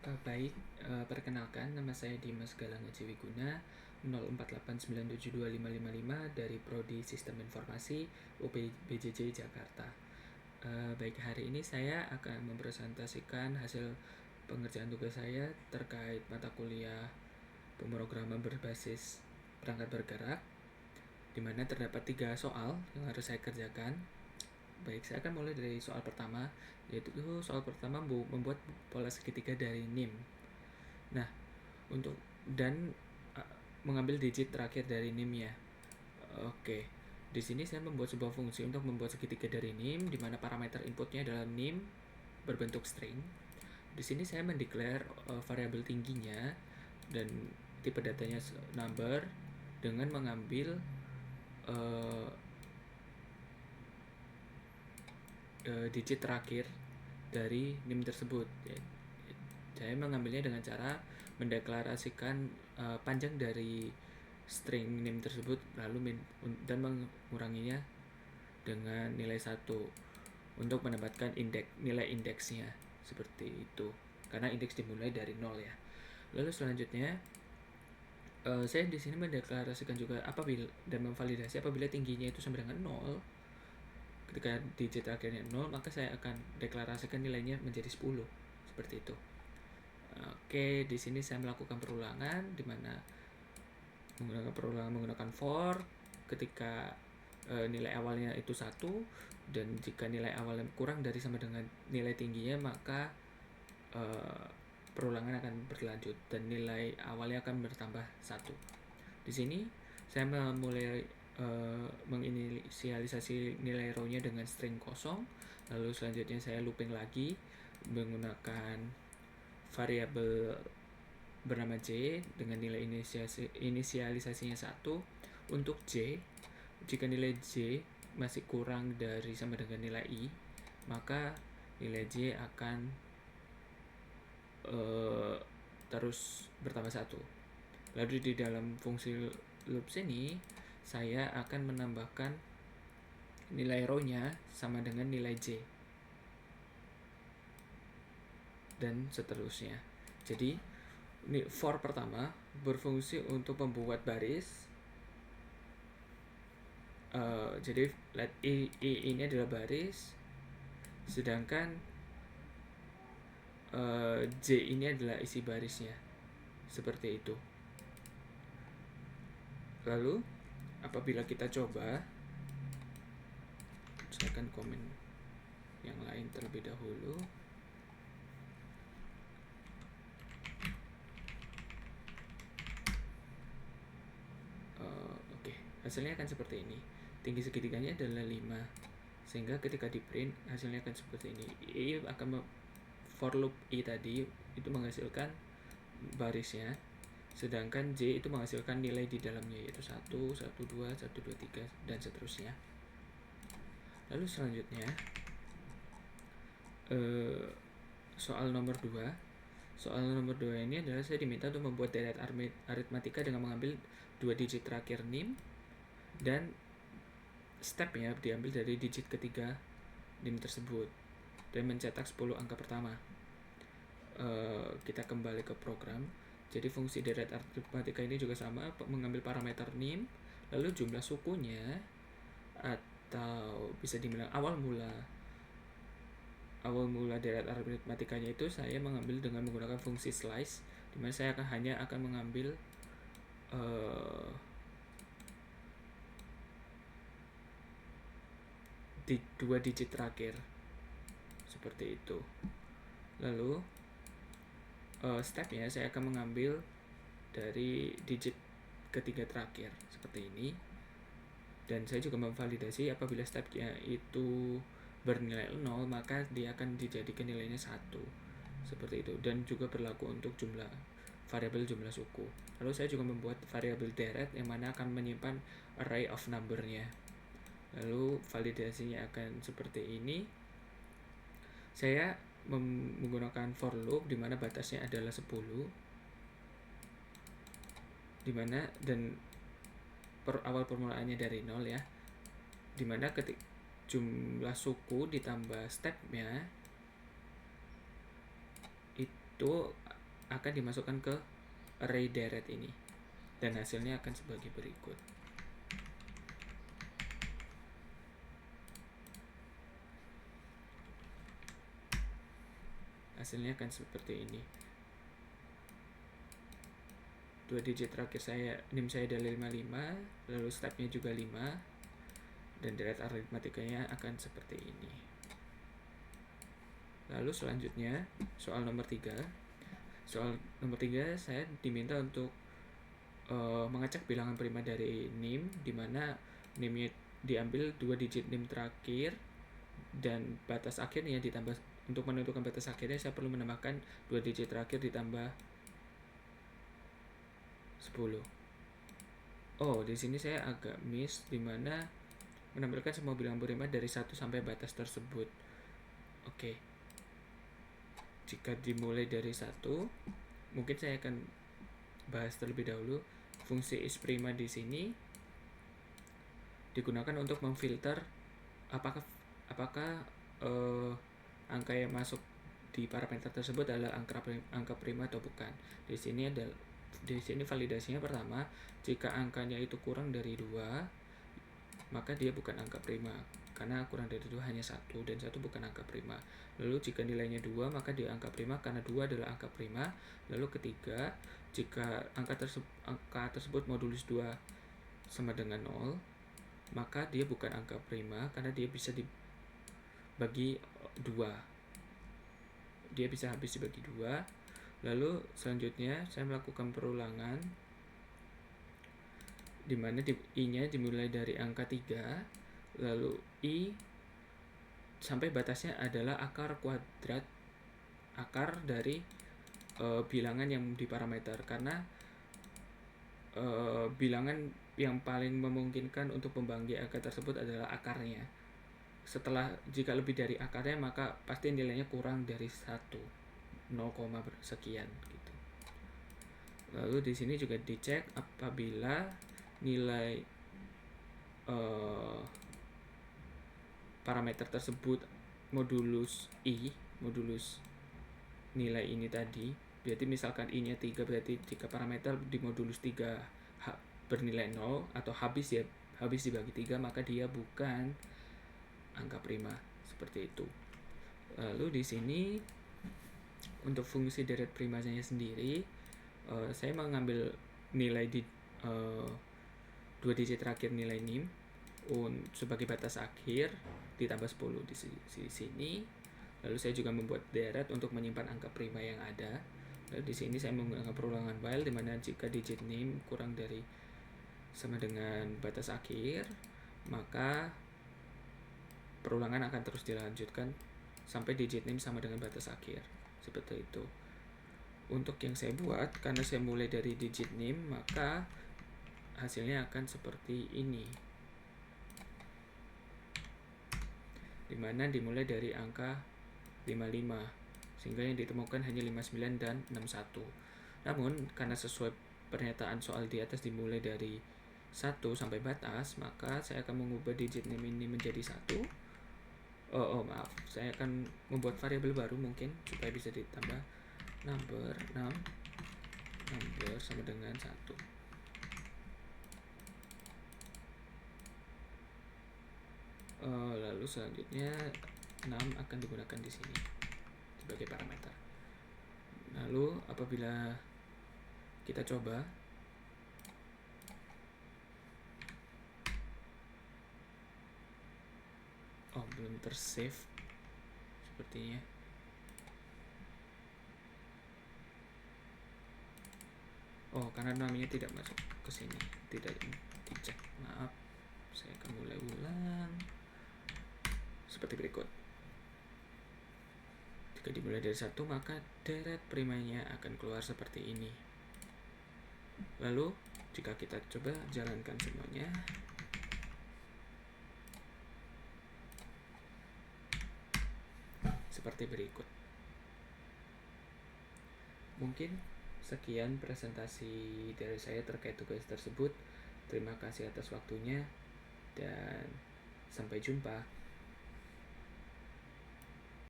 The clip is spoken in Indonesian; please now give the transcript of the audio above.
Baik, perkenalkan nama saya Dimas Galang Wiguna 0489725555 dari Prodi Sistem Informasi UPBJJ Jakarta. Baik, hari ini saya akan mempresentasikan hasil pengerjaan tugas saya terkait mata kuliah pemrograman berbasis perangkat bergerak, di mana terdapat 3 soal yang harus saya kerjakan. Baik, saya akan mulai dari soal pertama, yaitu soal pertama membuat pola segitiga dari NIM. Nah, mengambil digit terakhir dari NIM ya. Oke. Di sini saya membuat sebuah fungsi untuk membuat segitiga dari NIM, di mana parameter inputnya adalah NIM berbentuk string. Di sini saya mendeklar variabel tingginya dan tipe datanya number dengan mengambil digit terakhir dari NIM tersebut. Saya mengambilnya dengan cara mendeklarasikan panjang dari string NIM tersebut dan menguranginya dengan nilai 1 untuk mendapatkan nilai indeksnya, seperti itu. Karena indeks dimulai dari 0 ya. Lalu selanjutnya saya di sini mendeklarasikan juga dan memvalidasi apabila tingginya itu sama dengan 0. Ketika digit akhirnya 0, maka saya akan deklarasikan nilainya menjadi 10, seperti itu. Oke, di sini saya melakukan perulangan, di mana menggunakan for ketika nilai awalnya itu 1, dan jika nilai awalnya kurang dari sama dengan nilai tingginya, maka perulangan akan berlanjut dan nilai awalnya akan bertambah 1. Di sini saya memulai menginisialisasi nilai row-nya dengan string kosong. Lalu selanjutnya saya looping lagi menggunakan variabel bernama J dengan nilai inisialisasinya 1. Untuk J, jika nilai J masih kurang dari sama dengan nilai I, maka nilai J akan terus bertambah 1. Lalu di dalam fungsi loop sini saya akan menambahkan nilai row-nya sama dengan nilai J dan seterusnya. Jadi for pertama berfungsi untuk membuat baris. Jadi let I ini adalah baris, sedangkan J ini adalah isi barisnya, seperti itu. Lalu apabila kita coba, saya akan komen yang lain terlebih dahulu. Oke, hasilnya akan seperti ini. Tinggi segitiganya adalah 5, sehingga ketika di print hasilnya akan seperti ini. I akan for loop I tadi itu menghasilkan barisnya, sedangkan J itu menghasilkan nilai di dalamnya, yaitu 1, 1, 2, 1, 2, 3, dan seterusnya. Lalu selanjutnya soal nomor 2. Soal nomor 2 ini adalah saya diminta untuk membuat deret aritmatika dengan mengambil 2 digit terakhir NIM, dan stepnya diambil dari digit ketiga NIM tersebut dan mencetak 10 angka pertama. Kita kembali ke program. Jadi fungsi deret aritmatika ini juga sama, mengambil parameter NIM, lalu jumlah sukunya, atau bisa dibilang awal mula deret aritmatikanya itu saya mengambil dengan menggunakan fungsi slice, di mana saya hanya akan mengambil di 2 digit terakhir, seperti itu. Lalu stepnya saya akan mengambil dari digit ketiga terakhir, seperti ini. Dan saya juga memvalidasi apabila stepnya itu bernilai 0, maka dia akan dijadikan nilainya 1, seperti itu. Dan juga berlaku untuk variabel jumlah suku. Lalu saya juga membuat variabel deret yang mana akan menyimpan array of number-nya. Lalu validasinya akan seperti ini. Saya menggunakan for loop di mana batasnya adalah 10, dimana dan awal permulaannya dari 0 ya, dimana ketika jumlah suku ditambah stepnya itu akan dimasukkan ke array deret ini, dan hasilnya akan sebagai berikut. Hasilnya akan seperti ini. 2 digit terakhir saya, NIM saya adalah 55, lalu stepnya juga 5, dan deret aritmatikanya akan seperti ini. Lalu selanjutnya soal nomor 3. Soal nomor 3 saya diminta untuk mengecek bilangan prima dari NIM, di mana NIM-nya diambil 2 digit NIM terakhir dan batas akhirnya ditambah. Untuk menentukan batas akhirnya saya perlu menambahkan 2 digit terakhir ditambah 10. Oh, di sini saya agak miss, di mana menampilkan semua bilangan prima dari 1 sampai batas tersebut. Oke. Jika dimulai dari 1, mungkin saya akan bahas terlebih dahulu. Fungsi is prima di sini digunakan untuk memfilter apakah angka yang masuk di parameter tersebut adalah angka prima atau bukan. Di sini validasinya pertama, jika angkanya itu kurang dari 2, maka dia bukan angka prima, karena kurang dari 2 hanya 1, dan 1 bukan angka prima. Lalu jika nilainya 2, maka dia angka prima karena 2 adalah angka prima. Lalu ketiga, jika angka tersebut modulus 2 sama dengan 0, maka dia bukan angka prima karena dia bisa dibagi 2. Dia bisa habis dibagi 2. Lalu selanjutnya saya melakukan perulangan, di mana I-nya dimulai dari angka 3, lalu I sampai batasnya adalah akar dari bilangan yang diparameter, karena bilangan yang paling memungkinkan untuk membagi angka tersebut adalah akarnya. Jika lebih dari akarnya, maka pasti nilainya kurang dari 1, 0, sekian gitu. Lalu di sini juga dicek apabila nilai parameter tersebut modulus nilai ini tadi. Berarti misalkan I-nya 3, berarti jika parameter di modulus 3 bernilai 0 atau habis dibagi 3, maka dia bukan angka prima, seperti itu. Lalu di sini untuk fungsi deret primanya sendiri, saya mengambil nilai di 2 digit terakhir nilai NIM sebagai batas akhir ditambah 10 di sini. Lalu saya juga membuat deret untuk menyimpan angka prima yang ada. Lalu di sini saya menggunakan perulangan while, di mana jika digit NIM kurang dari sama dengan batas akhir, maka perulangan akan terus dilanjutkan sampai digit NIM sama dengan batas akhir, seperti itu. Untuk yang saya buat, karena saya mulai dari digit NIM, maka hasilnya akan seperti ini, dimana dimulai dari angka 55, sehingga yang ditemukan hanya 59 dan 61. Namun karena sesuai pernyataan soal di atas dimulai dari 1 sampai batas, maka saya akan mengubah digit NIM ini menjadi 1. Maaf, saya akan membuat variabel baru mungkin supaya bisa ditambah number sama dengan 1. Lalu selanjutnya 6 akan digunakan di sini sebagai parameter. Lalu apabila kita coba, belum tersave sepertinya. Karena namanya tidak masuk ke sini, tidak dicek. Maaf, saya akan mulai ulang seperti berikut. Jika dimulai dari 1, maka deret primanya akan keluar seperti ini. Lalu jika kita coba jalankan semuanya, seperti berikut. Mungkin sekian presentasi dari saya terkait tugas tersebut. Terima kasih atas waktunya dan sampai jumpa.